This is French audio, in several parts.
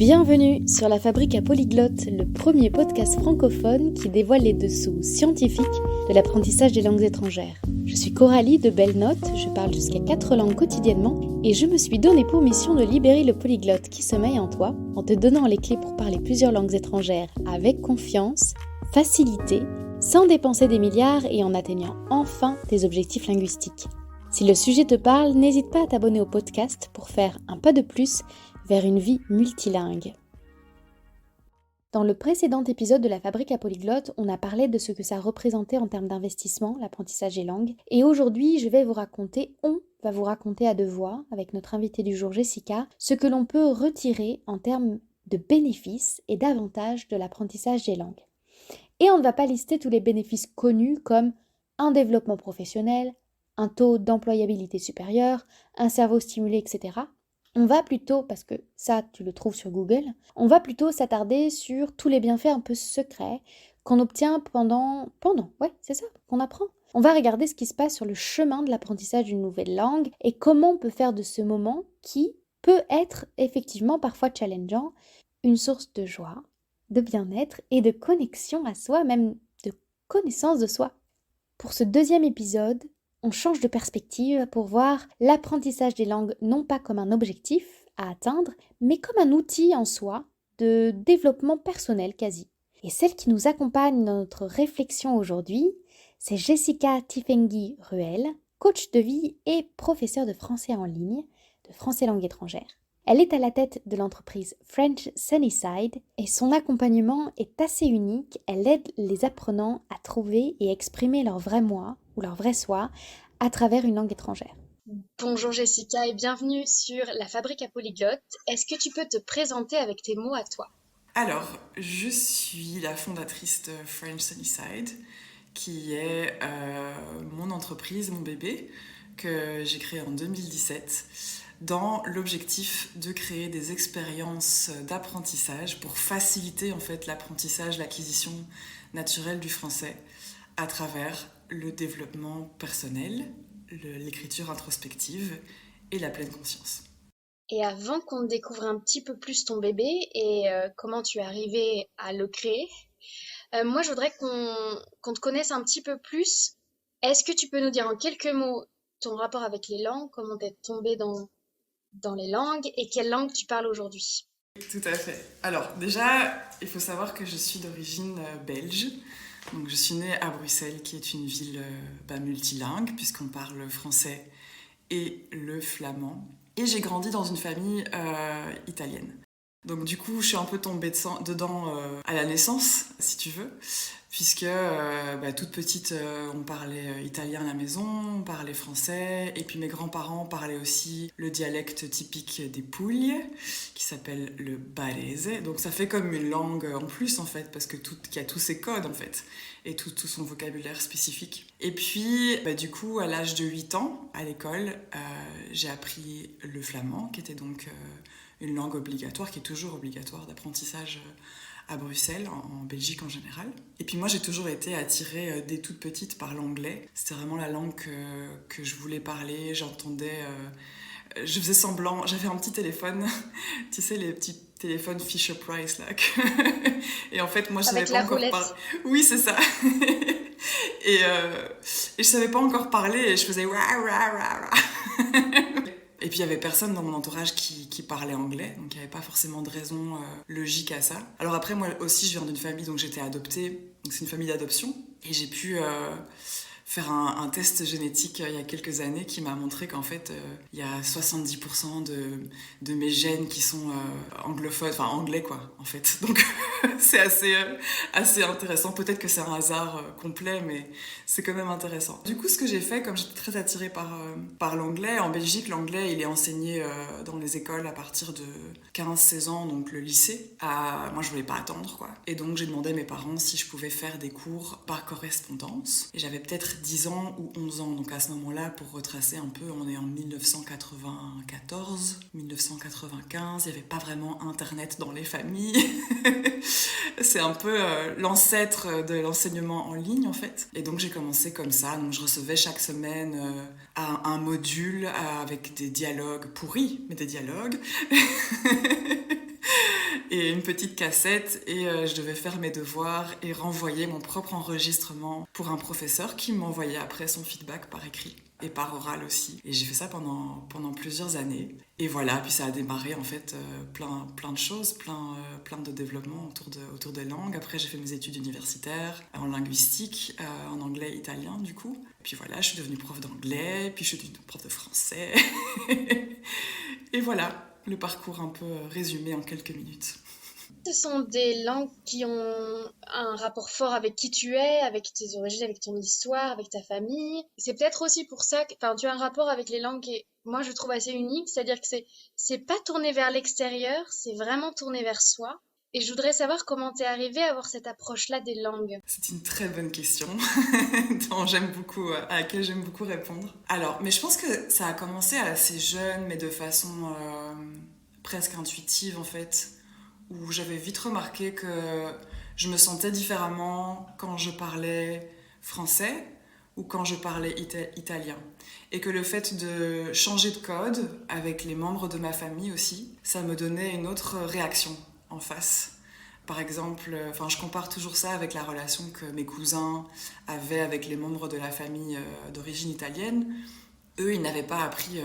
Bienvenue sur La Fabrique à Polyglotte, le premier podcast francophone qui dévoile les dessous scientifiques de l'apprentissage des langues étrangères. Je suis Coralie de Belle Note, je parle jusqu'à 4 langues quotidiennement et je me suis donné pour mission de libérer le polyglotte qui sommeille en toi en te donnant les clés pour parler plusieurs langues étrangères avec confiance, facilité, sans dépenser des milliards et en atteignant enfin tes objectifs linguistiques. Si le sujet te parle, n'hésite pas à t'abonner au podcast pour faire un pas de plus vers une vie multilingue. Dans le précédent épisode de La Fabrique à Polyglotte, on a parlé de ce que ça représentait en termes d'investissement, l'apprentissage des langues. Et aujourd'hui, on va vous raconter à deux voix, avec notre invitée du jour Jessica, ce que l'on peut retirer en termes de bénéfices et d'avantages de l'apprentissage des langues. Et on ne va pas lister tous les bénéfices connus comme un développement professionnel, un taux d'employabilité supérieur, un cerveau stimulé, etc. On va plutôt, parce que ça tu le trouves sur Google, on va plutôt s'attarder sur tous les bienfaits un peu secrets qu'on obtient qu'on apprend. On va regarder ce qui se passe sur le chemin de l'apprentissage d'une nouvelle langue et comment on peut faire de ce moment qui peut être effectivement parfois challengeant, une source de joie, de bien-être et de connexion à soi, même de connaissance de soi. Pour ce deuxième épisode, on change de perspective pour voir l'apprentissage des langues non pas comme un objectif à atteindre, mais comme un outil en soi de développement personnel quasi. Et celle qui nous accompagne dans notre réflexion aujourd'hui, c'est Jessica Tifenghi-Ruel, coach de vie et professeure de français en ligne, de français langue étrangère. Elle est à la tête de l'entreprise French Sunnyside et son accompagnement est assez unique. Elle aide les apprenants à trouver et exprimer leur vrai moi ou leur vrai soi à travers une langue étrangère. Bonjour Jessica et bienvenue sur La Fabrique à Polyglotte. Est-ce que tu peux te présenter avec tes mots à toi ? Alors, je suis la fondatrice de French Sunnyside, qui est mon entreprise, mon bébé, que j'ai créé en 2017, dans l'objectif de créer des expériences d'apprentissage pour faciliter en fait l'apprentissage, l'acquisition naturelle du français à travers le développement personnel, l'écriture introspective et la pleine conscience. Et avant qu'on découvre un petit peu plus ton bébé et comment tu es arrivée à le créer, moi je voudrais qu'on te connaisse un petit peu plus. Est-ce que tu peux nous dire en quelques mots ton rapport avec les langues, comment t'es tombée dans les langues et quelle langue tu parles aujourd'hui ? Tout à fait. Alors déjà, il faut savoir que je suis d'origine belge. Donc, je suis née à Bruxelles, qui est une ville multilingue, puisqu'on parle français et le flamand. Et j'ai grandi dans une famille italienne. Donc du coup, je suis un peu tombée dedans à la naissance, si tu veux, puisque toute petite, on parlait italien à la maison, on parlait français, et puis mes grands-parents parlaient aussi le dialecte typique des Puglie, qui s'appelle le barese. Donc ça fait comme une langue en plus, en fait, parce que qu'il y a tous ces codes, en fait, et tout son vocabulaire spécifique. Et puis, du coup, à l'âge de 8 ans, à l'école, j'ai appris le flamand, qui était donc une langue obligatoire, qui est toujours obligatoire d'apprentissage à Bruxelles, en Belgique en général. Et puis moi, j'ai toujours été attirée dès toute petite par l'anglais. C'était vraiment la langue que je voulais parler. J'entendais... je faisais semblant... J'avais un petit téléphone, tu sais, les petits téléphones Fisher-Price, là. Et en fait, moi, je savais pas encore parler. Oui, c'est ça. Et je savais pas encore parler et je faisais... Et puis il y avait personne dans mon entourage qui parlait anglais, donc il n'y avait pas forcément de raison logique à ça. Alors après, moi aussi, je viens d'une famille, donc j'étais adoptée, donc c'est une famille d'adoption, et j'ai pu faire un test génétique il y a quelques années qui m'a montré qu'en fait, il y a 70% de mes gènes qui sont anglophones, enfin anglais quoi, en fait. Donc c'est assez intéressant. Peut-être que c'est un hasard complet, mais c'est quand même intéressant. Du coup, ce que j'ai fait, comme j'étais très attirée par l'anglais, en Belgique, l'anglais, il est enseigné dans les écoles à partir de 15-16 ans, donc le lycée. Moi, je voulais pas attendre, quoi. Et donc, j'ai demandé à mes parents si je pouvais faire des cours par correspondance. Et j'avais peut-être 10 ans ou 11 ans. Donc à ce moment-là, pour retracer un peu, on est en 1994, 1995, il n'y avait pas vraiment Internet dans les familles. C'est un peu l'ancêtre de l'enseignement en ligne, en fait. Et donc j'ai commencé comme ça. Donc je recevais chaque semaine un module avec des dialogues pourris, mais des dialogues. et une petite cassette et je devais faire mes devoirs et renvoyer mon propre enregistrement pour un professeur qui m'envoyait après son feedback par écrit et par oral aussi. Et j'ai fait ça pendant plusieurs années. Et voilà, puis ça a démarré en fait plein de choses, plein de développements autour des langues. Après j'ai fait mes études universitaires en linguistique, en anglais italien du coup. Et puis voilà, je suis devenue prof d'anglais, puis je suis devenue prof de français. Et voilà, le parcours un peu résumé en quelques minutes. Ce sont des langues qui ont un rapport fort avec qui tu es, avec tes origines, avec ton histoire, avec ta famille. C'est peut-être aussi pour ça que, enfin, tu as un rapport avec les langues qui, moi, je trouve assez unique, c'est-à-dire que c'est pas tourné vers l'extérieur, c'est vraiment tourné vers soi. Et je voudrais savoir comment t'es arrivé à avoir cette approche-là des langues. C'est une très bonne question à laquelle j'aime beaucoup répondre. Alors, mais je pense que ça a commencé assez jeune, mais de façon presque intuitive en fait, où j'avais vite remarqué que je me sentais différemment quand je parlais français ou quand je parlais italien. Et que le fait de changer de code avec les membres de ma famille aussi, ça me donnait une autre réaction en face. Par exemple, je compare toujours ça avec la relation que mes cousins avaient avec les membres de la famille d'origine italienne. Eux, ils n'avaient pas appris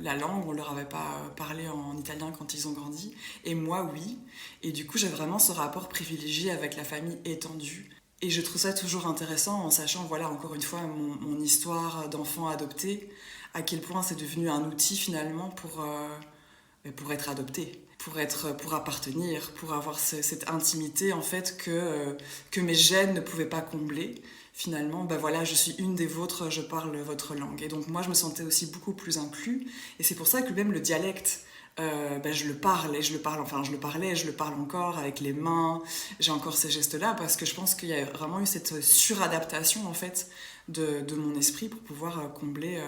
la langue, on leur avait pas parlé en italien quand ils ont grandi. Et moi, oui. Et du coup, j'ai vraiment ce rapport privilégié avec la famille étendue. Et je trouve ça toujours intéressant en sachant, voilà, encore une fois, mon histoire d'enfant adopté, à quel point c'est devenu un outil finalement pour être adopté, pour appartenir, pour avoir cette intimité en fait que mes gènes ne pouvaient pas combler. Finalement, ben voilà, je suis une des vôtres, je parle votre langue. Et donc moi, je me sentais aussi beaucoup plus inclus. Et c'est pour ça que même le dialecte, je le parle, et je le parle, enfin je le parlais, et je le parle encore avec les mains. J'ai encore ces gestes-là parce que je pense qu'il y a vraiment eu cette suradaptation en fait de mon esprit pour pouvoir combler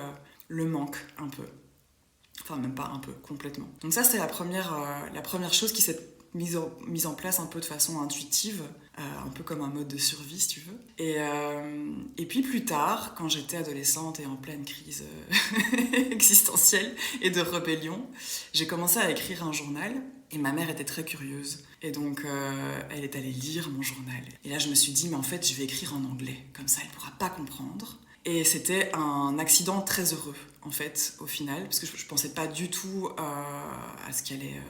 le manque un peu. Enfin, même pas un peu, complètement. Donc ça, c'est la première chose qui s'est mise en place un peu de façon intuitive, un peu comme un mode de survie, si tu veux. Et puis plus tard, quand j'étais adolescente et en pleine crise existentielle et de rébellion, j'ai commencé à écrire un journal. Et ma mère était très curieuse. Et donc, elle est allée lire mon journal. Et là, je me suis dit, mais en fait, je vais écrire en anglais. Comme ça, elle ne pourra pas comprendre. Et c'était un accident très heureux, en fait, au final, parce que je ne pensais pas du tout à ce qui allait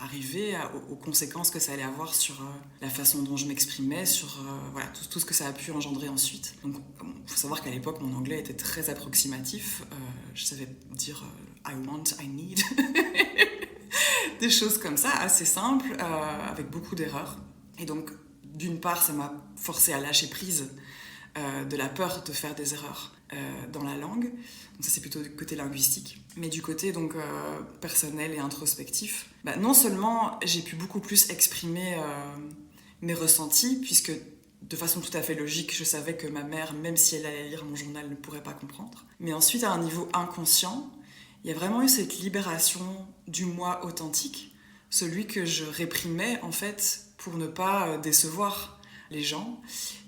arriver, aux conséquences que ça allait avoir sur la façon dont je m'exprimais, sur voilà, tout ce que ça a pu engendrer ensuite. Donc, il faut savoir qu'à l'époque, mon anglais était très approximatif. Je savais dire I want, I need, des choses comme ça, assez simples, avec beaucoup d'erreurs. Et donc, d'une part, ça m'a forcé à lâcher prise de la peur de faire des erreurs dans la langue. Donc ça, c'est plutôt du côté linguistique. Mais du côté donc, personnel et introspectif, non seulement j'ai pu beaucoup plus exprimer mes ressentis, puisque de façon tout à fait logique, je savais que ma mère, même si elle allait lire mon journal, ne pourrait pas comprendre. Mais ensuite, à un niveau inconscient, il y a vraiment eu cette libération du moi authentique, celui que je réprimais en fait pour ne pas décevoir les gens.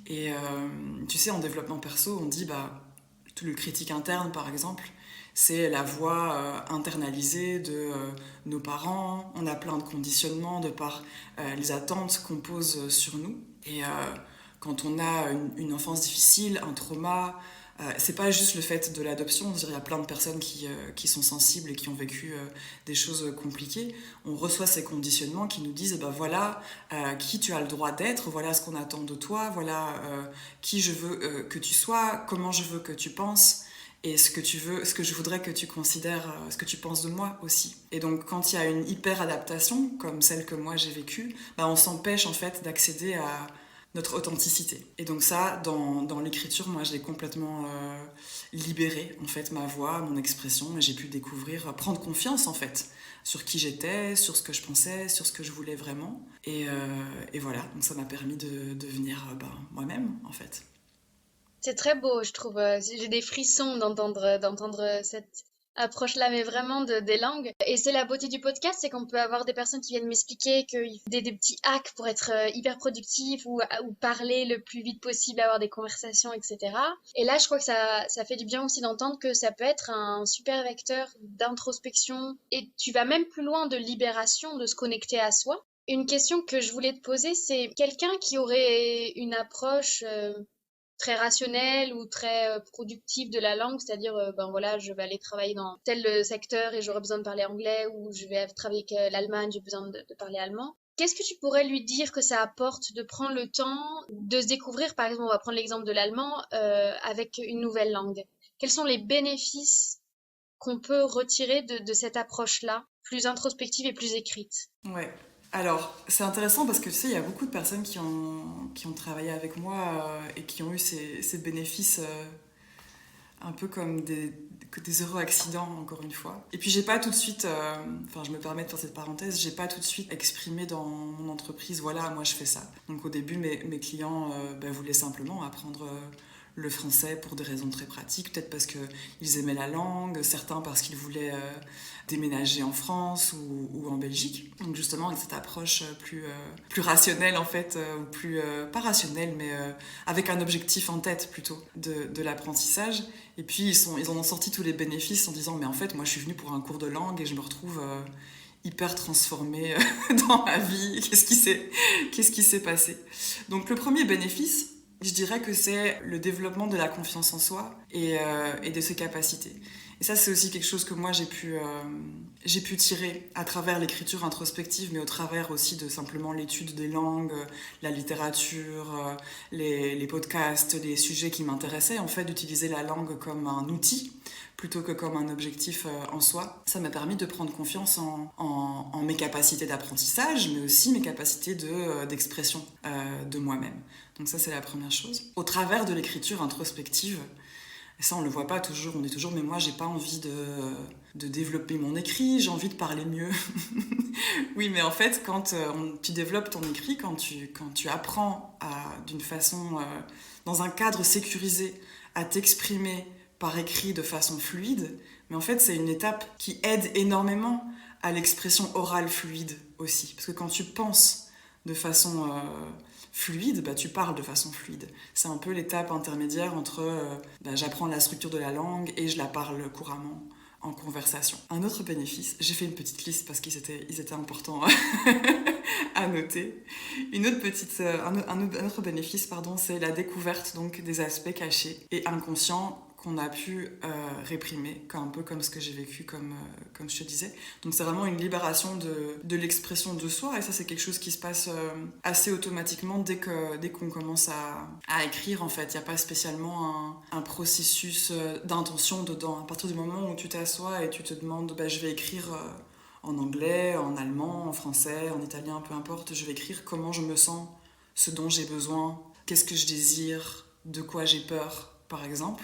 Et tu sais, en développement perso, on dit tout le critique interne par exemple, c'est la voix internalisée de nos parents. On a plein de conditionnements de par les attentes qu'on pose sur nous. Et quand on a une enfance difficile, un trauma, c'est pas juste le fait de l'adoption. Il y a plein de personnes qui sont sensibles et qui ont vécu des choses compliquées. On reçoit ces conditionnements qui nous disent voilà qui tu as le droit d'être, voilà ce qu'on attend de toi, voilà qui je veux que tu sois, comment je veux que tu penses et ce que je voudrais que tu considères, ce que tu penses de moi aussi. Et donc quand il y a une hyper adaptation comme celle que moi j'ai vécue, on s'empêche en fait d'accéder à notre authenticité. Et donc ça, dans l'écriture, moi, je l'ai complètement libéré, en fait, ma voix, mon expression, et j'ai pu découvrir, prendre confiance, en fait, sur qui j'étais, sur ce que je pensais, sur ce que je voulais vraiment. Et voilà, donc ça m'a permis de devenir moi-même, en fait. C'est très beau, je trouve. J'ai des frissons d'entendre cette approche-là, mais vraiment des langues. Et c'est la beauté du podcast, c'est qu'on peut avoir des personnes qui viennent m'expliquer qu'ils font des petits hacks pour être hyper productifs ou parler le plus vite possible, avoir des conversations, etc. Et là, je crois que ça fait du bien aussi d'entendre que ça peut être un super vecteur d'introspection. Et tu vas même plus loin de libération, de se connecter à soi. Une question que je voulais te poser, c'est quelqu'un qui aurait une approche très rationnelle ou très productive de la langue, c'est-à-dire, ben voilà, je vais aller travailler dans tel secteur et j'aurai besoin de parler anglais, ou je vais travailler avec l'Allemagne, j'ai besoin de parler allemand. Qu'est-ce que tu pourrais lui dire que ça apporte de prendre le temps de se découvrir, par exemple, on va prendre l'exemple de l'allemand, avec une nouvelle langue. Quels sont les bénéfices qu'on peut retirer de cette approche-là, plus introspective et plus écrite? Ouais. Alors, c'est intéressant parce que tu sais, il y a beaucoup de personnes qui ont travaillé avec moi et qui ont eu ces bénéfices un peu comme des heureux accidents, encore une fois. Et puis, j'ai pas tout de suite, enfin, je me permets de faire cette parenthèse, j'ai pas tout de suite exprimé dans mon entreprise, voilà, moi je fais ça. Donc, au début, mes clients voulaient simplement apprendre le français pour des raisons très pratiques, peut-être parce qu'ils aimaient la langue, certains parce qu'ils voulaient déménager en France ou en Belgique. Donc justement avec cette approche plus rationnelle en fait, ou plus, pas rationnelle mais avec un objectif en tête plutôt de l'apprentissage. Et puis ils en ont sorti tous les bénéfices en disant mais en fait moi je suis venue pour un cours de langue et je me retrouve hyper transformée dans ma vie, qu'est-ce qui s'est passé. Donc le premier bénéfice, je dirais que c'est le développement de la confiance en soi et de ses capacités. Et ça, c'est aussi quelque chose que moi, j'ai pu tirer à travers l'écriture introspective, mais au travers aussi de simplement l'étude des langues, la littérature, les podcasts, les sujets qui m'intéressaient. En fait, d'utiliser la langue comme un outil plutôt que comme un objectif en soi. Ça m'a permis de prendre confiance en mes capacités d'apprentissage, mais aussi mes capacités d'expression de moi-même. Donc ça, c'est la première chose. Au travers de l'écriture introspective, et ça, on le voit pas toujours, on dit toujours, mais moi, j'ai pas envie de développer mon écrit, j'ai envie de parler mieux. Oui, mais en fait, quand tu développes ton écrit, quand tu apprends d'une façon, dans un cadre sécurisé, à t'exprimer par écrit de façon fluide, mais en fait, c'est une étape qui aide énormément à l'expression orale fluide aussi. Parce que quand tu penses de façon fluide, tu parles de façon fluide. C'est un peu l'étape intermédiaire entre j'apprends la structure de la langue et je la parle couramment en conversation. Un autre bénéfice, j'ai fait une petite liste parce qu'ils étaient importants à noter. Un autre bénéfice, c'est la découverte donc, des aspects cachés et inconscients qu'on a pu réprimer, un peu comme ce que j'ai vécu, comme je te disais. Donc c'est vraiment une libération de l'expression de soi, et ça c'est quelque chose qui se passe assez automatiquement dès qu'on commence à écrire, en fait. Il n'y a pas spécialement un processus d'intention dedans. À partir du moment où tu t'assois et tu te demandes, je vais écrire en anglais, en allemand, en français, en italien, peu importe, je vais écrire comment je me sens, ce dont j'ai besoin, qu'est-ce que je désire, de quoi j'ai peur, par exemple.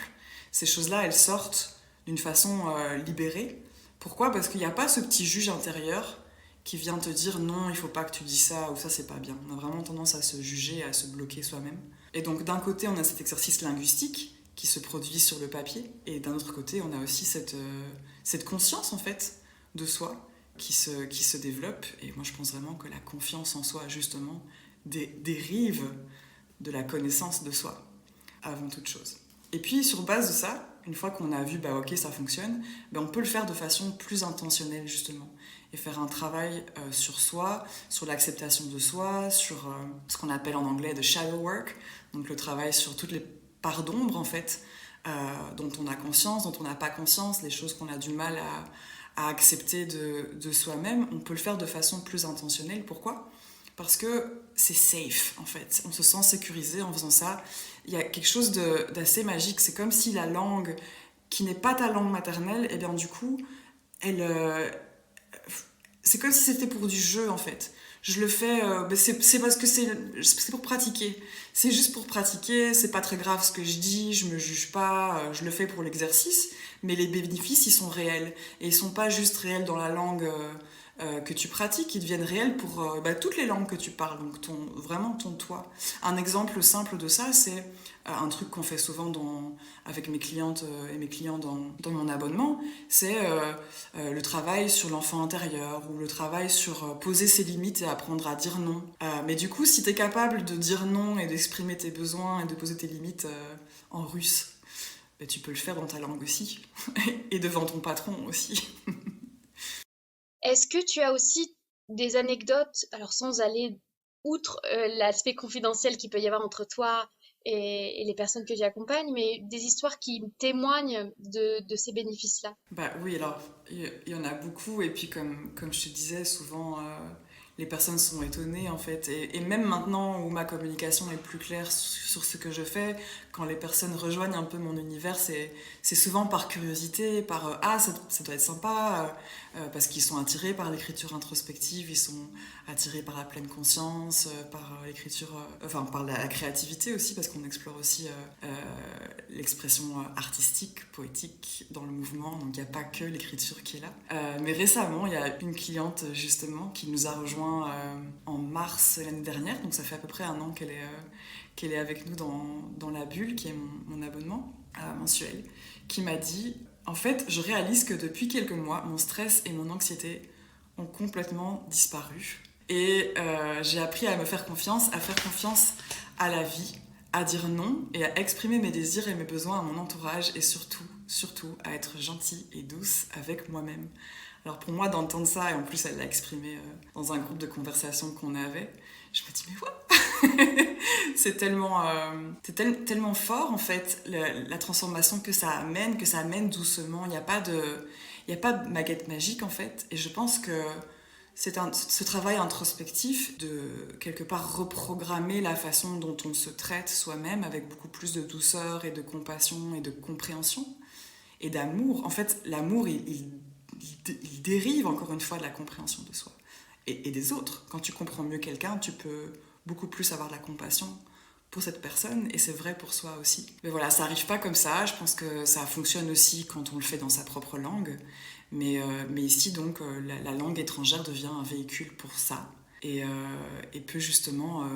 Ces choses-là, elles sortent d'une façon libérée. Pourquoi ? Parce qu'il n'y a pas ce petit juge intérieur qui vient te dire non, il ne faut pas que tu dis ça ou ça, c'est pas bien. On a vraiment tendance à se juger, à se bloquer soi-même. Et donc d'un côté, on a cet exercice linguistique qui se produit sur le papier, et d'un autre côté, on a aussi cette conscience en fait de soi qui se développe. Et moi, je pense vraiment que la confiance en soi, justement, dérive de la connaissance de soi avant toute chose. Et puis, sur base de ça, une fois qu'on a vu, ok, ça fonctionne, on peut le faire de façon plus intentionnelle, justement. Et faire un travail sur soi, sur l'acceptation de soi, sur ce qu'on appelle en anglais « the shadow work », donc le travail sur toutes les parts d'ombre, en fait, dont on a conscience, dont on n'a pas conscience, les choses qu'on a du mal à accepter de soi-même. On peut le faire de façon plus intentionnelle. Pourquoi ? Parce que c'est safe, en fait. On se sent sécurisé en faisant ça. Il y a quelque chose d'assez magique. C'est comme si la langue qui n'est pas ta langue maternelle, et bien du coup, c'est comme si c'était pour du jeu, en fait. Je le fais, c'est parce que c'est pour pratiquer. C'est juste pour pratiquer, c'est pas très grave ce que je dis, je me juge pas, je le fais pour l'exercice, mais les bénéfices, ils sont réels. Et ils sont pas juste réels dans la langue que tu pratiques, ils deviennent réels pour toutes les langues que tu parles, donc vraiment ton toi. Un exemple simple de ça, c'est un truc qu'on fait souvent avec mes clientes et mes clients dans mon abonnement, c'est le travail sur l'enfant intérieur, ou le travail sur poser ses limites et apprendre à dire non. Mais du coup, si tu es capable de dire non et d'exprimer tes besoins et de poser tes limites en russe, tu peux le faire dans ta langue aussi, et devant ton patron aussi. Est-ce que tu as aussi des anecdotes, alors sans aller outre l'aspect confidentiel qu'il peut y avoir entre toi et les personnes que tu accompagnes, mais des histoires qui témoignent de ces bénéfices-là. Bah oui, alors il y en a beaucoup et puis comme je te disais, souvent les personnes sont étonnées en fait et même maintenant où ma communication est plus claire sur ce que je fais, quand les personnes rejoignent un peu mon univers, c'est souvent par curiosité, par ah ça doit être sympa parce qu'ils sont attirés par l'écriture introspective, ils sont attirés par la pleine conscience, par l'écriture, enfin par la créativité aussi parce qu'on explore aussi l'expression artistique, poétique dans le mouvement, donc il n'y a pas que l'écriture qui est là. Mais récemment, il y a une cliente justement qui nous a rejoint en mars l'année dernière, donc ça fait à peu près un an qu'elle est avec nous dans la bulle, qui est mon abonnement mensuel, qui m'a dit, en fait, je réalise que depuis quelques mois, mon stress et mon anxiété ont complètement disparu. Et j'ai appris à me faire confiance, à faire confiance à la vie, à dire non et à exprimer mes désirs et mes besoins à mon entourage et surtout à être gentille et douce avec moi-même. Alors pour moi d'entendre ça, et en plus elle l'a exprimé dans un groupe de conversation qu'on avait, je me dis mais what c'est tellement fort en fait la transformation que ça amène doucement. Il n'y a pas de baguette magique en fait, et je pense que ce travail introspectif de quelque part reprogrammer la façon dont on se traite soi-même avec beaucoup plus de douceur et de compassion et de compréhension et d'amour. En fait, l'amour, il dérive encore une fois de la compréhension de soi et des autres. Quand tu comprends mieux quelqu'un, tu peux beaucoup plus avoir de la compassion pour cette personne, et c'est vrai pour soi aussi. Mais voilà, ça n'arrive pas comme ça. Je pense que ça fonctionne aussi quand on le fait dans sa propre langue. Mais ici, donc, la langue étrangère devient un véhicule pour ça et peut justement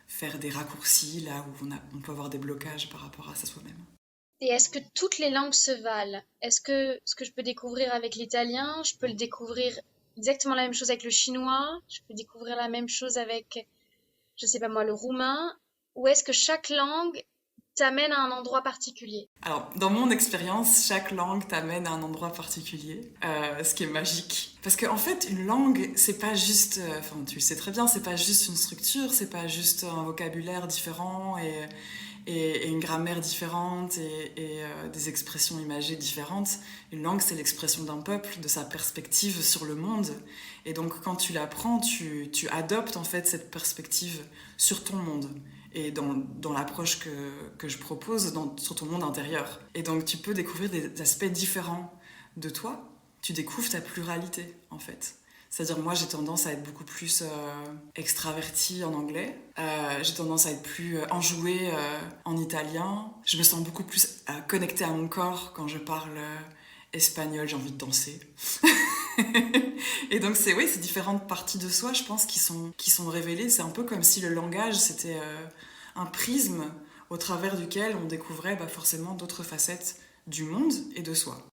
faire des raccourcis là où on peut avoir des blocages par rapport à ça soi-même. Et est-ce que toutes les langues se valent? Est-ce que ce que je peux découvrir avec l'italien, je peux le découvrir exactement la même chose avec le chinois, je peux découvrir la même chose avec, je sais pas moi, le roumain, ou est-ce que chaque langue t'amène à un endroit particulier? Alors, dans mon expérience, chaque langue t'amène à un endroit particulier, ce qui est magique. Parce qu'en fait, une langue, c'est pas juste, enfin, tu le sais très bien, c'est pas juste une structure, c'est pas juste un vocabulaire différent et une grammaire différente et des expressions imagées différentes. Une langue, c'est l'expression d'un peuple, de sa perspective sur le monde. Et donc, quand tu l'apprends, tu adoptes en fait cette perspective sur ton monde et dans l'approche que je propose sur ton monde intérieur. Et donc, tu peux découvrir des aspects différents de toi. Tu découvres ta pluralité, en fait. C'est-à-dire, moi, j'ai tendance à être beaucoup plus extravertie en anglais. J'ai tendance à être plus enjouée en italien. Je me sens beaucoup plus connectée à mon corps quand je parle espagnol. J'ai envie de danser. Et donc, c'est différentes parties de soi, je pense, qui sont révélées. C'est un peu comme si le langage, c'était un prisme au travers duquel on découvrait forcément d'autres facettes du monde et de soi.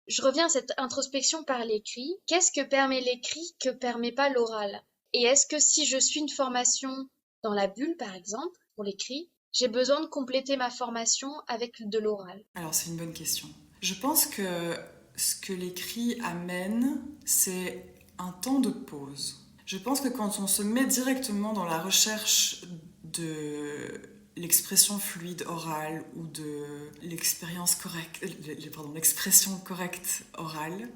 Je reviens à cette introspection par l'écrit. Qu'est-ce que permet l'écrit que permet pas l'oral? Et est-ce que si je suis une formation dans la bulle, par exemple, pour l'écrit, j'ai besoin de compléter ma formation avec de l'oral? Alors, c'est une bonne question. Je pense que ce que l'écrit amène, c'est un temps de pause. Je pense que quand on se met directement dans la recherche de l'expression fluide orale ou de l'expression correcte orale,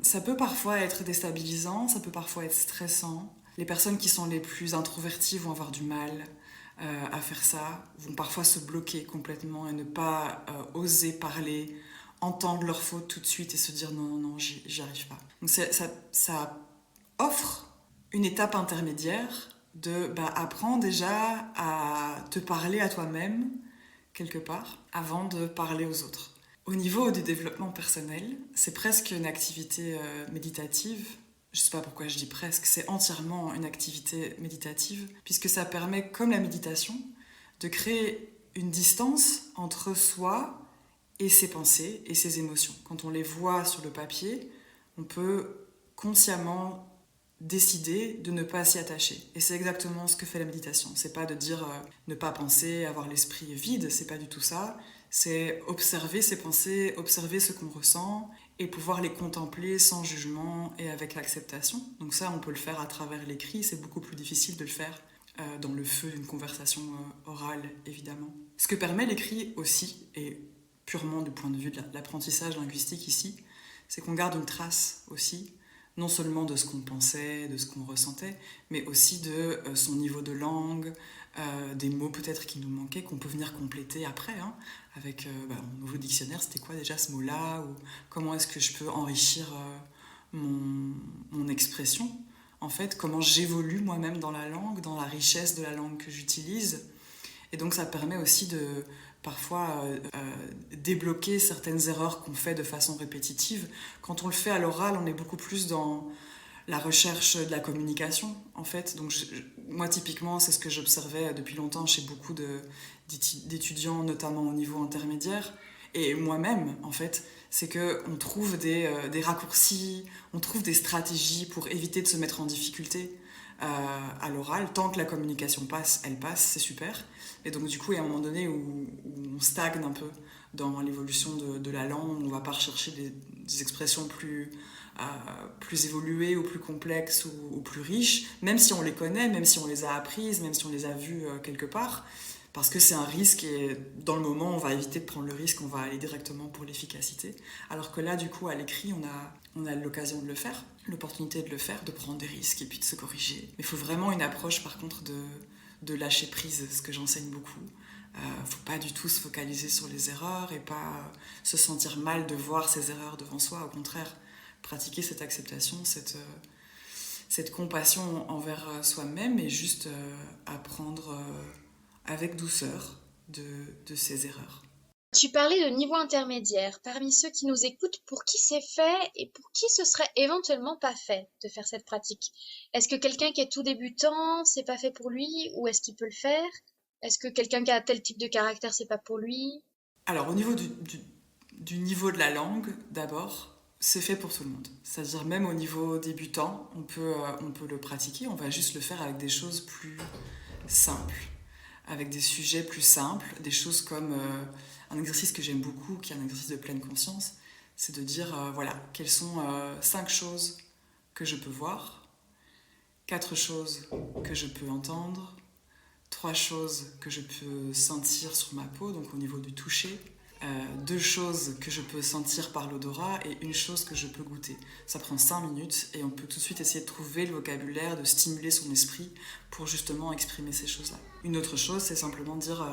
ça peut parfois être déstabilisant, ça peut parfois être stressant. Les personnes qui sont les plus introverties vont avoir du mal à faire ça, vont parfois se bloquer complètement et ne pas oser parler, entendre leurs fautes tout de suite et se dire non, j'y arrive pas. Donc ça offre une étape intermédiaire de apprends déjà à te parler à toi-même quelque part avant de parler aux autres. Au niveau du développement personnel, c'est presque une activité méditative. Je ne sais pas pourquoi je dis presque, c'est entièrement une activité méditative, puisque ça permet, comme la méditation, de créer une distance entre soi et ses pensées et ses émotions. Quand on les voit sur le papier, on peut consciemment décider de ne pas s'y attacher. Et c'est exactement ce que fait la méditation. C'est pas de dire ne pas penser, avoir l'esprit vide, c'est pas du tout ça. C'est observer ses pensées, observer ce qu'on ressent et pouvoir les contempler sans jugement et avec acceptation. Donc ça, on peut le faire à travers l'écrit, c'est beaucoup plus difficile de le faire dans le feu d'une conversation orale, évidemment. Ce que permet l'écrit aussi, et purement du point de vue de l'apprentissage linguistique ici, c'est qu'on garde une trace aussi, non seulement de ce qu'on pensait, de ce qu'on ressentait, mais aussi de son niveau de langue, des mots peut-être qui nous manquaient, qu'on peut venir compléter après, hein, avec mon nouveau dictionnaire, c'était quoi déjà ce mot-là, ou comment est-ce que je peux enrichir mon expression, en fait, comment j'évolue moi-même dans la langue, dans la richesse de la langue que j'utilise. Et donc ça permet aussi de parfois débloquer certaines erreurs qu'on fait de façon répétitive. Quand on le fait à l'oral, on est beaucoup plus dans la recherche de la communication, en fait. Donc moi, typiquement, c'est ce que j'observais depuis longtemps chez beaucoup d'étudiants, notamment au niveau intermédiaire. Et moi-même, en fait, c'est qu'on trouve des raccourcis, on trouve des stratégies pour éviter de se mettre en difficulté à l'oral. Tant que la communication passe, elle passe, c'est super. Et donc du coup, il y a un moment donné où on stagne un peu dans l'évolution de la langue, on ne va pas rechercher des expressions plus évoluées ou plus complexes ou plus riches, même si on les connaît, même si on les a apprises, même si on les a vues quelque part, parce que c'est un risque et dans le moment, on va éviter de prendre le risque, on va aller directement pour l'efficacité. Alors que là, du coup, à l'écrit, on a l'occasion de le faire, l'opportunité de le faire, de prendre des risques et puis de se corriger. Mais il faut vraiment une approche, par contre, de lâcher prise, ce que j'enseigne beaucoup. Faut pas du tout se focaliser sur les erreurs et pas se sentir mal de voir ces erreurs devant soi. Au contraire, pratiquer cette acceptation, cette compassion envers soi-même et juste apprendre avec douceur de ces erreurs. Tu parlais de niveau intermédiaire. Parmi ceux qui nous écoutent, pour qui c'est fait et pour qui ce serait éventuellement pas fait de faire cette pratique? Est-ce que quelqu'un qui est tout débutant, c'est pas fait pour lui, ou est-ce qu'il peut le faire? Est-ce que quelqu'un qui a tel type de caractère, c'est pas pour lui? Alors, au niveau du niveau de la langue, d'abord, c'est fait pour tout le monde. C'est-à-dire, même au niveau débutant, on peut le pratiquer. On va juste le faire avec des choses plus simples, avec des sujets plus simples, des choses comme un exercice que j'aime beaucoup, qui est un exercice de pleine conscience, c'est de dire, voilà, quelles sont 5 choses que je peux voir, 4 choses que je peux entendre, 3 choses que je peux sentir sur ma peau, donc au niveau du toucher, 2 choses que je peux sentir par l'odorat et 1 chose que je peux goûter. Ça prend 5 minutes et on peut tout de suite essayer de trouver le vocabulaire, de stimuler son esprit pour justement exprimer ces choses-là. Une autre chose, c'est simplement dire,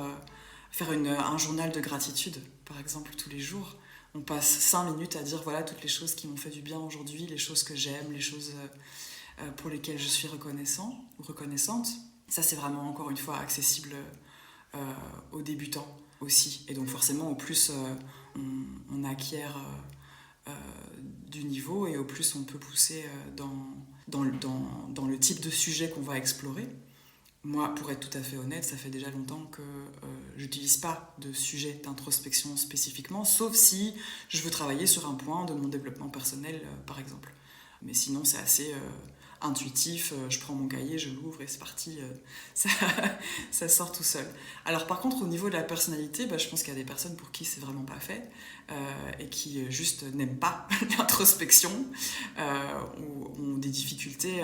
faire un journal de gratitude, par exemple, tous les jours. On passe 5 minutes à dire voilà toutes les choses qui m'ont fait du bien aujourd'hui, les choses que j'aime, les choses pour lesquelles je suis reconnaissant ou reconnaissante. Ça, c'est vraiment, encore une fois, accessible aux débutants aussi. Et donc, forcément, au plus on acquiert du niveau et au plus on peut pousser dans le type de sujet qu'on va explorer. Moi, pour être tout à fait honnête, ça fait déjà longtemps que je n'utilise pas de sujet d'introspection spécifiquement, sauf si je veux travailler sur un point de mon développement personnel, par exemple. Mais sinon, c'est assez intuitif, je prends mon cahier, je l'ouvre et c'est parti, ça sort tout seul. Alors par contre, au niveau de la personnalité, je pense qu'il y a des personnes pour qui c'est vraiment pas fait et qui juste n'aiment pas l'introspection ou ont des difficultés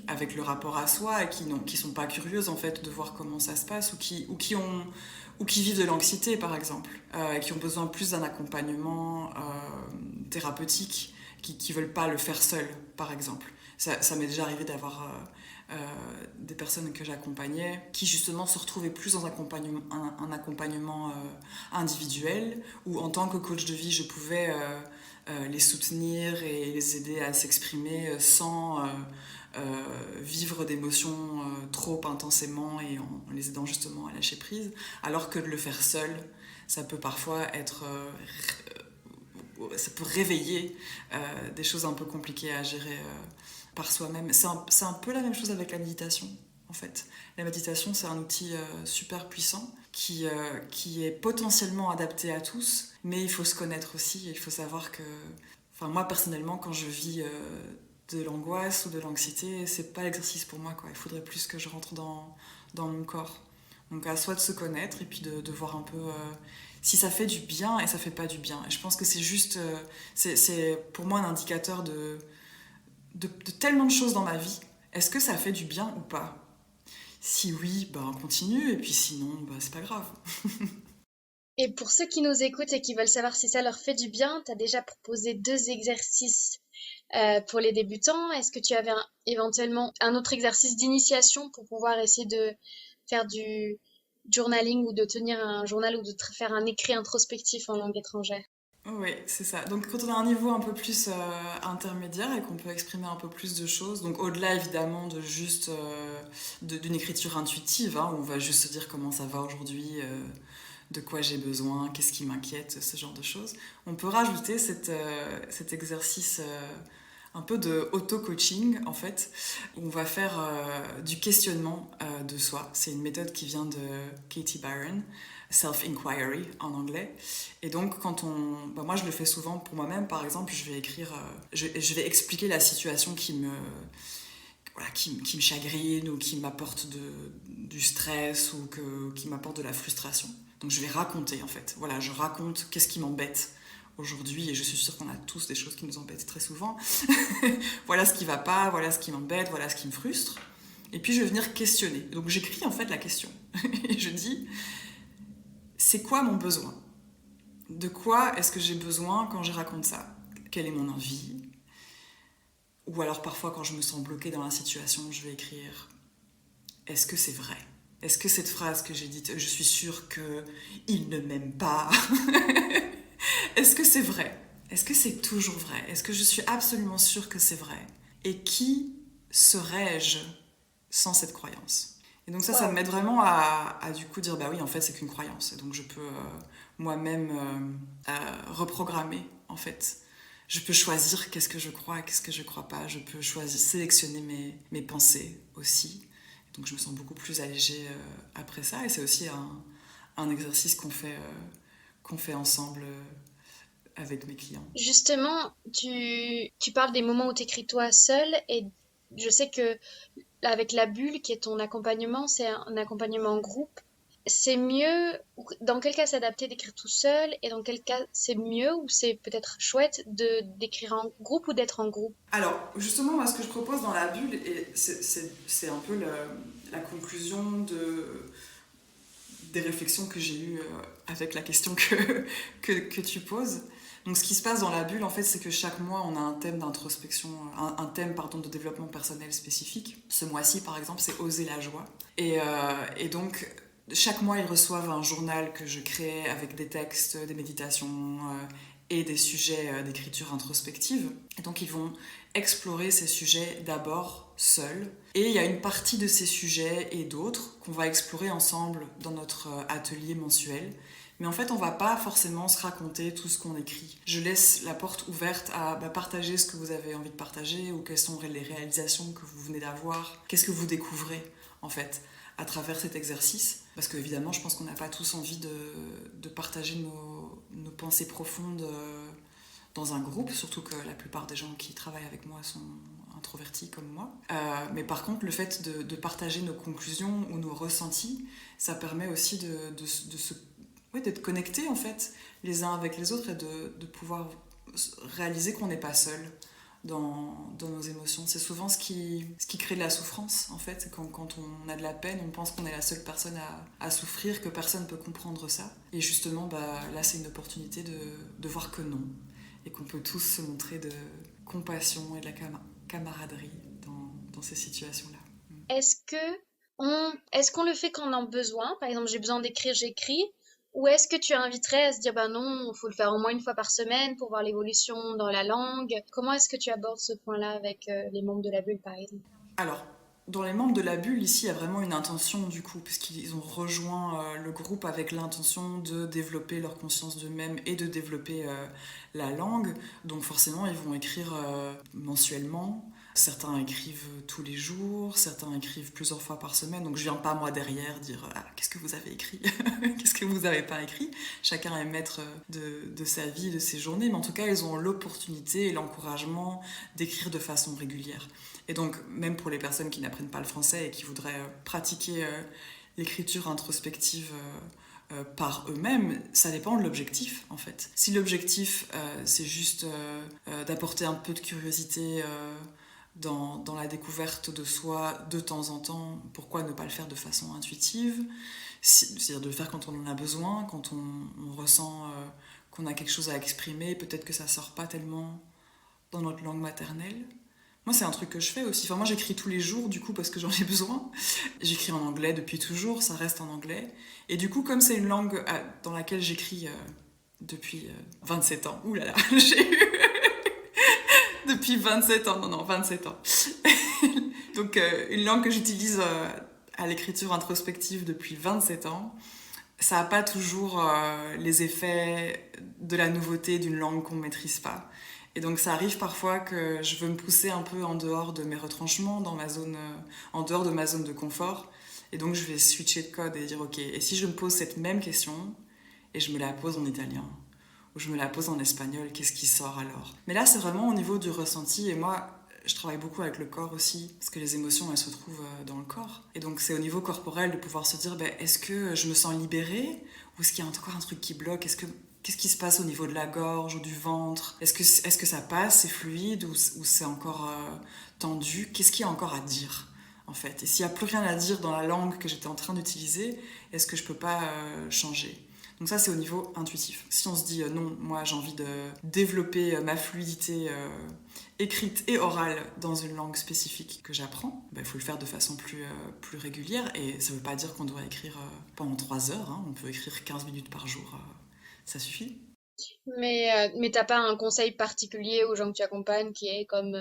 avec le rapport à soi et qui sont pas curieuses en fait de voir comment ça se passe ou qui vivent de l'anxiété par exemple et qui ont besoin plus d'un accompagnement thérapeutique, qui veulent pas le faire seul par exemple. Ça m'est déjà arrivé d'avoir des personnes que j'accompagnais qui justement se retrouvaient plus dans un accompagnement individuel où en tant que coach de vie je pouvais les soutenir et les aider à s'exprimer sans vivre d'émotions trop intensément et en les aidant justement à lâcher prise, alors que de le faire seul, ça peut parfois être... ça peut réveiller des choses un peu compliquées à gérer par soi-même. C'est un peu la même chose avec la méditation, en fait. La méditation, c'est un outil super puissant qui est potentiellement adapté à tous, mais il faut se connaître aussi. Il faut savoir que... Enfin, moi, personnellement, quand je vis de l'angoisse ou de l'anxiété, c'est pas l'exercice pour moi, quoi. Il faudrait plus que je rentre dans mon corps. Donc, à soi de se connaître et puis de voir un peu si ça fait du bien et ça fait pas du bien. Et je pense que c'est juste, c'est pour moi un indicateur de tellement de choses dans ma vie. Est-ce que ça fait du bien ou pas? Si oui, on continue, et puis sinon, c'est pas grave. Et pour ceux qui nous écoutent et qui veulent savoir si ça leur fait du bien, tu as déjà proposé 2 exercices pour les débutants. Est-ce que tu avais éventuellement un autre exercice d'initiation pour pouvoir essayer de faire du journaling ou de tenir un journal ou de faire un écrit introspectif en langue étrangère? Oui, c'est ça. Donc quand on a un niveau un peu plus intermédiaire et qu'on peut exprimer un peu plus de choses, donc au-delà évidemment de juste d'une écriture intuitive, hein, où on va juste se dire comment ça va aujourd'hui, de quoi j'ai besoin, qu'est-ce qui m'inquiète, ce genre de choses, on peut rajouter cet exercice un peu de auto-coaching en fait, où on va faire du questionnement de soi. C'est une méthode qui vient de Katie Byron, self-inquiry en anglais. Et donc, moi je le fais souvent pour moi-même, par exemple, je vais écrire, je vais expliquer la situation qui me chagrine ou qui m'apporte du stress ou qui m'apporte de la frustration. Donc je vais raconter en fait. Voilà, je raconte qu'est-ce qui m'embête aujourd'hui, et je suis sûre qu'on a tous des choses qui nous embêtent très souvent. Voilà ce qui va pas, voilà ce qui m'embête, voilà ce qui me frustre. Et puis je vais venir questionner. Donc j'écris en fait la question. Et je dis, c'est quoi mon besoin? De quoi est-ce que j'ai besoin quand je raconte ça? Quelle est mon envie? Ou alors parfois quand je me sens bloquée dans la situation, je vais écrire, est-ce que c'est vrai? Est-ce que cette phrase que j'ai dite, je suis sûre qu'il ne m'aime pas? Est-ce que c'est vrai? Est-ce que c'est toujours vrai? Est-ce que je suis absolument sûre que c'est vrai? Et qui serais-je sans cette croyance? Et donc ça m'aide vraiment à du coup dire, oui, en fait, c'est qu'une croyance. Et donc je peux moi-même reprogrammer, en fait. Je peux choisir qu'est-ce que je crois et qu'est-ce que je crois pas. Je peux sélectionner mes pensées aussi. Donc je me sens beaucoup plus allégée après ça. Et c'est aussi un exercice qu'on fait ensemble avec mes clients. Justement, tu parles des moments où tu écris toi seule et je sais que avec la bulle qui est ton accompagnement, c'est un accompagnement en groupe. C'est mieux, dans quel cas c'est adapté d'écrire tout seul et dans quel cas c'est mieux ou c'est peut-être chouette d'écrire en groupe ou d'être en groupe? Alors, justement, moi, ce que je propose dans la bulle, et c'est un peu la conclusion des réflexions que j'ai eues avec la question que tu poses. Donc, ce qui se passe dans la bulle, en fait, c'est que chaque mois, on a un thème d'introspection, un thème, de développement personnel spécifique. Ce mois-ci, par exemple, c'est Oser la joie. Et donc, chaque mois, ils reçoivent un journal que je crée avec des textes, des méditations et des sujets d'écriture introspective. Et donc, ils vont explorer ces sujets d'abord seuls. Et il y a une partie de ces sujets et d'autres qu'on va explorer ensemble dans notre atelier mensuel. Mais en fait, on ne va pas forcément se raconter tout ce qu'on écrit. Je laisse la porte ouverte à partager ce que vous avez envie de partager ou quelles sont les réalisations que vous venez d'avoir. Qu'est-ce que vous découvrez, en fait, à travers cet exercice. Parce qu'évidemment, je pense qu'on n'a pas tous envie de partager nos pensées profondes dans un groupe, surtout que la plupart des gens qui travaillent avec moi sont introvertis comme moi. Mais par contre, le fait de partager nos conclusions ou nos ressentis, ça permet aussi d'être connectés en fait, les uns avec les autres et de pouvoir réaliser qu'on n'est pas seul dans nos émotions. C'est souvent ce qui crée de la souffrance en fait. C'est quand on a de la peine, on pense qu'on est la seule personne à souffrir, que personne ne peut comprendre ça. Et justement, là c'est une opportunité de voir que non. Et qu'on peut tous se montrer de compassion et de la camaraderie dans ces situations-là. Est-ce qu'on le fait quand on en a besoin? Par exemple, j'ai besoin d'écrire, j'écris. Ou est-ce que tu inviterais à se dire, non, il faut le faire au moins une fois par semaine pour voir l'évolution dans la langue? Comment est-ce que tu abordes ce point-là avec les membres de la bulle, par exemple? Alors, dans les membres de la bulle, ici, il y a vraiment une intention, du coup, puisqu'ils ont rejoint le groupe avec l'intention de développer leur conscience d'eux-mêmes et de développer la langue. Donc forcément, ils vont écrire mensuellement. Certains écrivent tous les jours, certains écrivent plusieurs fois par semaine. Donc je viens pas, moi, derrière dire « Qu'est-ce que vous avez écrit ?» Qu'est-ce que vous n'avez pas écrit? Chacun est maître de sa vie, de ses journées. Mais en tout cas, ils ont l'opportunité et l'encouragement d'écrire de façon régulière. Et donc, même pour les personnes qui n'apprennent pas le français et qui voudraient pratiquer l'écriture introspective par eux-mêmes, ça dépend de l'objectif en fait. Si l'objectif c'est juste d'apporter un peu de curiosité dans la découverte de soi de temps en temps, pourquoi ne pas le faire de façon intuitive, c'est-à-dire de le faire quand on en a besoin, quand on ressent qu'on a quelque chose à exprimer, peut-être que ça sort pas tellement dans notre langue maternelle. Moi, c'est un truc que je fais aussi. Enfin, moi, j'écris tous les jours, du coup, parce que j'en ai besoin. J'écris en anglais depuis toujours, ça reste en anglais. Et du coup, comme c'est une langue dans laquelle j'écris depuis 27 ans, ouh là là, j'ai eu... depuis 27 ans, non, 27 ans. Donc, une langue que j'utilise à l'écriture introspective depuis 27 ans, ça n'a pas toujours les effets de la nouveauté d'une langue qu'on ne maîtrise pas. Et donc ça arrive parfois que je veux me pousser un peu en dehors de mes retranchements, en dehors de ma zone de confort. Et donc je vais switcher de code et dire ok, et si je me pose cette même question et je me la pose en italien ou je me la pose en espagnol, qu'est-ce qui sort alors? Mais là c'est vraiment au niveau du ressenti et moi je travaille beaucoup avec le corps aussi parce que les émotions elles se trouvent dans le corps. Et donc c'est au niveau corporel de pouvoir se dire est-ce que je me sens libérée ou est-ce qu'il y a encore un truc qui bloque? Qu'est-ce qui se passe au niveau de la gorge ou du ventre? Est-ce que ça passe, c'est fluide ou c'est encore tendu? Qu'est-ce qu'il y a encore à dire en fait? Et s'il n'y a plus rien à dire dans la langue que j'étais en train d'utiliser, est-ce que je ne peux pas changer? Donc ça, c'est au niveau intuitif. Si on se dit non, moi j'ai envie de développer ma fluidité écrite et orale dans une langue spécifique que j'apprends, il faut le faire de façon plus régulière. Et ça ne veut pas dire qu'on doit écrire pendant 3 heures. Hein. On peut écrire 15 minutes par jour. Ça suffit. Mais t'as pas un conseil particulier aux gens que tu accompagnes qui est comme,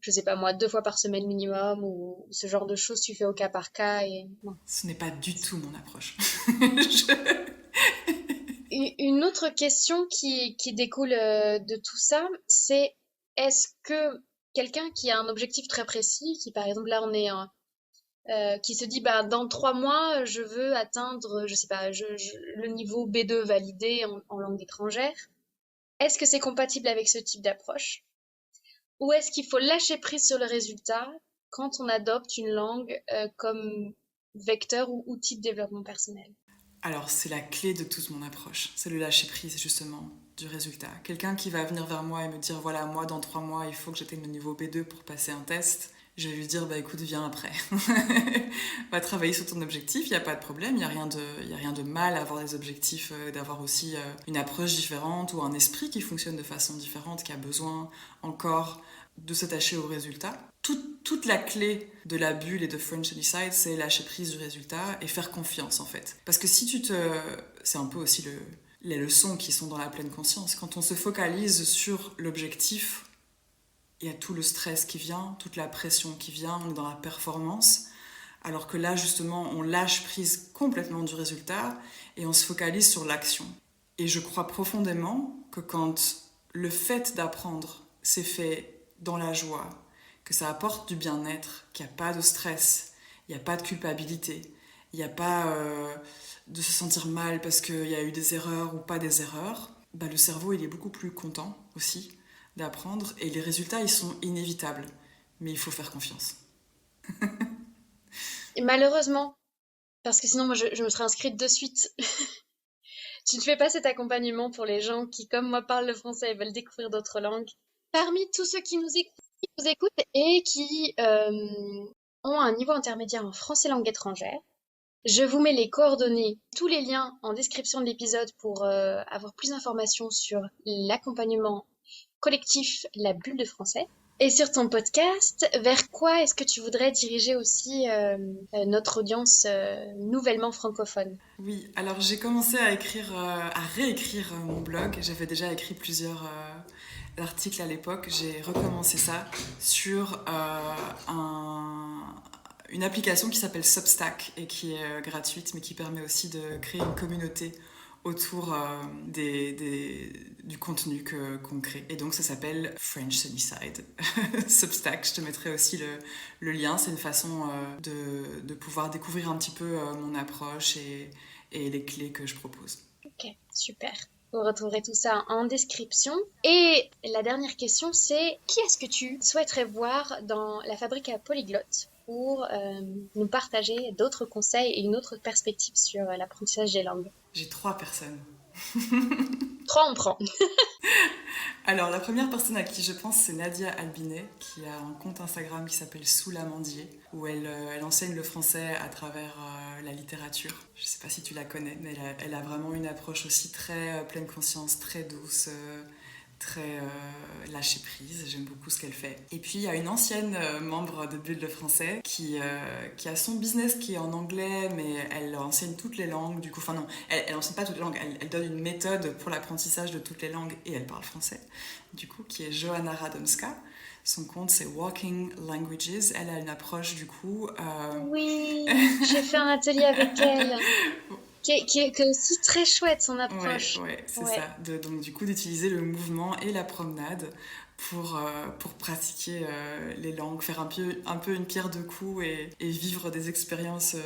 je sais pas moi, 2 fois par semaine minimum ou ce genre de choses, tu fais au cas par cas et... Non. Ce n'est pas du tout mon approche. Une autre question qui découle de tout ça, c'est est-ce que quelqu'un qui a un objectif très précis, qui par exemple là on est qui se dit dans 3 mois je veux atteindre je sais pas le niveau B2 validé en langue étrangère, est-ce que c'est compatible avec ce type d'approche ou est-ce qu'il faut lâcher prise sur le résultat quand on adopte une langue comme vecteur ou outil de développement personnel? Alors c'est la clé de toute mon approche, c'est le lâcher prise justement du résultat. Quelqu'un qui va venir vers moi et me dire voilà, moi dans 3 mois il faut que j'atteigne le niveau B2 pour passer un test, je vais lui dire écoute, viens après. Va travailler sur ton objectif, il n'y a pas de problème, il n'y a rien de mal à avoir des objectifs, d'avoir aussi une approche différente ou un esprit qui fonctionne de façon différente, qui a besoin encore de s'attacher au résultat. Toute la clé de la bulle et de French Sunnyside, c'est lâcher prise du résultat et faire confiance en fait. Parce que si c'est un peu aussi les leçons qui sont dans la pleine conscience. Quand on se focalise sur l'objectif, il y a tout le stress qui vient, toute la pression qui vient, on est dans la performance. Alors que là, justement, on lâche prise complètement du résultat et on se focalise sur l'action. Et je crois profondément que quand le fait d'apprendre s'est fait dans la joie, que ça apporte du bien-être, qu'il n'y a pas de stress, il n'y a pas de culpabilité, il n'y a pas de se sentir mal parce qu'il y a eu des erreurs ou pas des erreurs, le cerveau il est beaucoup plus content aussi d'apprendre et les résultats ils sont inévitables, mais il faut faire confiance. Et malheureusement, parce que sinon moi je me serais inscrite de suite. Tu ne fais pas cet accompagnement pour les gens qui, comme moi, parlent le français et veulent découvrir d'autres langues. Parmi tous ceux qui nous écoutent et qui ont un niveau intermédiaire en français langue étrangère, je vous mets les coordonnées, tous les liens en description de l'épisode pour avoir plus d'informations sur l'accompagnement collectif La Bulle de Français. Et sur ton podcast, vers quoi est-ce que tu voudrais diriger aussi notre audience nouvellement francophone? Oui, alors j'ai commencé à réécrire mon blog. J'avais déjà écrit plusieurs articles à l'époque. J'ai recommencé ça sur une application qui s'appelle Substack et qui est gratuite, mais qui permet aussi de créer une communauté autour du contenu qu'on crée. Et donc ça s'appelle French Sunnyside. Substack, je te mettrai aussi le lien. C'est une façon de pouvoir découvrir un petit peu mon approche et les clés que je propose. Ok, super. Vous retrouverez tout ça en description. Et la dernière question, c'est qui est-ce que tu souhaiterais voir dans la fabrique à polyglotte pour nous partager d'autres conseils et une autre perspective sur l'apprentissage des langues. J'ai 3 personnes. 3, on prend. Alors, la première personne à qui je pense, c'est Nadia Albinet, qui a un compte Instagram qui s'appelle Sous l'amandier, où elle enseigne le français à travers la littérature. Je ne sais pas si tu la connais, mais elle a vraiment une approche aussi très pleine conscience, très douce, très lâcher prise. J'aime beaucoup ce qu'elle fait. Et puis, il y a une ancienne membre de Bulle de Français qui a son business qui est en anglais, mais elle enseigne toutes les langues. Du coup, enfin non, elle enseigne pas toutes les langues. Elle donne une méthode pour l'apprentissage de toutes les langues et elle parle français. Du coup, qui est Johanna Radomska. Son compte, c'est Walking Languages. Elle a une approche, du coup... Oui, j'ai fait un atelier avec elle. Qui est aussi très chouette, son approche. Ouais, c'est ça. Donc, du coup, d'utiliser le mouvement et la promenade pour pratiquer les langues, faire un peu une pierre deux coups et vivre des expériences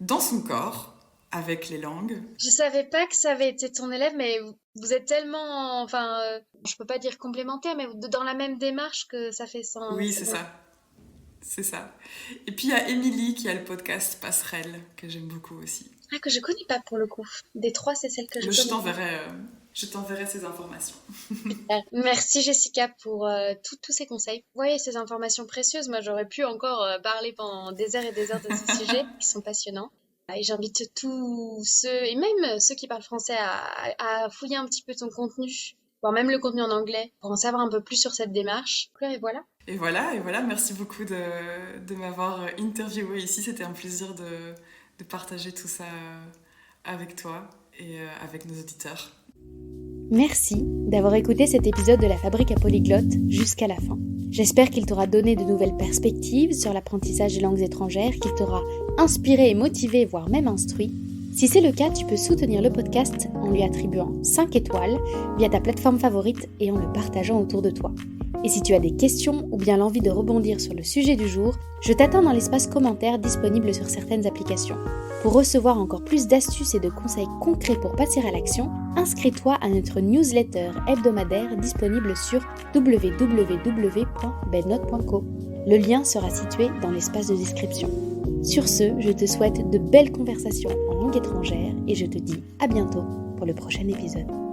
dans son corps avec les langues. Je savais pas que ça avait été ton élève, mais vous êtes tellement, enfin, je peux pas dire complémentaires, mais dans la même démarche que ça fait sens. Oui, c'est ça. C'est ça. Et puis il y a Émilie qui a le podcast Passerelle, que j'aime beaucoup aussi. Ah, que je connais pas pour le coup. Des 3, c'est celle que je connais. Je t'enverrai ces informations. Merci Jessica pour tous ces conseils. Oui, ces informations précieuses. Moi, j'aurais pu encore parler pendant des heures et des heures de ces sujets qui sont passionnants. Et j'invite tous ceux, et même ceux qui parlent français, à fouiller un petit peu ton contenu, voire même le contenu en anglais, pour en savoir un peu plus sur cette démarche. Et voilà. Et voilà, merci beaucoup de m'avoir interviewé ici. C'était un plaisir de partager tout ça avec toi et avec nos auditeurs. Merci d'avoir écouté cet épisode de la Fabrique à Polyglotte jusqu'à la fin. J'espère qu'il t'aura donné de nouvelles perspectives sur l'apprentissage des langues étrangères, qu'il t'aura inspiré et motivé, voire même instruit. Si c'est le cas, tu peux soutenir le podcast en lui attribuant 5 étoiles via ta plateforme favorite et en le partageant autour de toi. Et si tu as des questions ou bien l'envie de rebondir sur le sujet du jour, je t'attends dans l'espace commentaire disponible sur certaines applications. Pour recevoir encore plus d'astuces et de conseils concrets pour passer à l'action, inscris-toi à notre newsletter hebdomadaire disponible sur www.belnote.co. Le lien sera situé dans l'espace de description. Sur ce, je te souhaite de belles conversations en langue étrangère et je te dis à bientôt pour le prochain épisode.